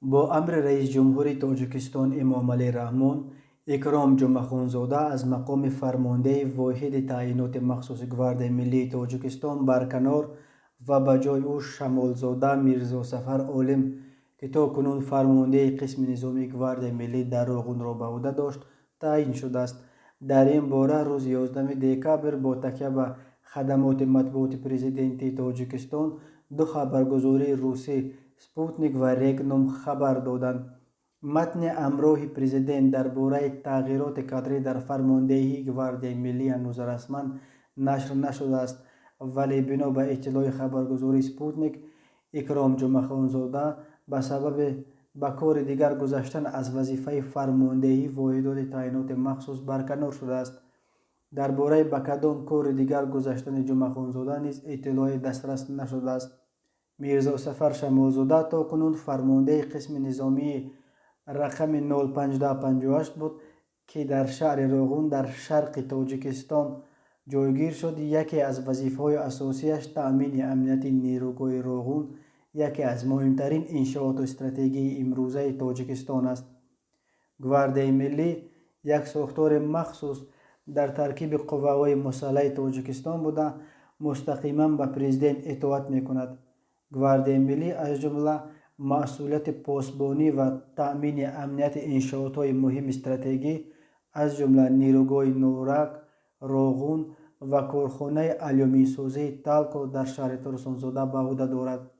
با امر رئیس جمهور تاجیکستان امامعلی رحمان، اکرام جمعخانزاده از مقام فرمانده واحد تعیینات مخصوص گوارد ملی تاجیکستان برکنار و به جای او شمالزاده میرزا سفر عالم که تا کنون فرمانده قسم نظامی گوارد ملی در روغون را به عهده داشت تعیین شده است. در این باره روز 11 دکبر با تکیه به خدمات مطبوعات پرزیدنت تاجیکستان دو خبرگزاری روسی سپوتنیک و رگنوم خبر دادند. متن امروی پرزیدنت درباره تغییرات کادری در فرماندهی گواردی ملی هنوز رسما نشر نشده است، ولی بنا به اطلاع خبرگزاری سپوتنیک، اکرام جمعخانزاده به سبب به کار دیگر گذشتن از وظیفه فرماندهی واحدات تعیینات مخصوص برکنار شده است. درباره به کدام کار دیگر گذشتن جمعخانزاده نیز اطلاع دسترس نشده است. میرزا سفر شمالزاده تا کنون فرمانده قسم نظامی رقم 01558 بود که در شهر روغون در شرق تاجیکستان جایگیر شد. یکی از وظیفه‌های اساسیش تأمین امنیت نیروگاه روغون، یکی از مهمترین انشاءات استراتژی امروزه تاجیکستان است. گواردی ملی یک ساختار مخصوص در ترکیب قوه‌های مسلح تاجیکستان بوده مستقیما به پرزیدنت اطاعت می‌کند. گواردی ملی از جمله مسئولیت پاسبانی و تأمین امنیت انشاءات‌های مهم استراتژی از جمله نیروگاه نورک، روغون و کارخانه آلومین‌سازی تالکو در شهر ترسانزاده به عهده دارد.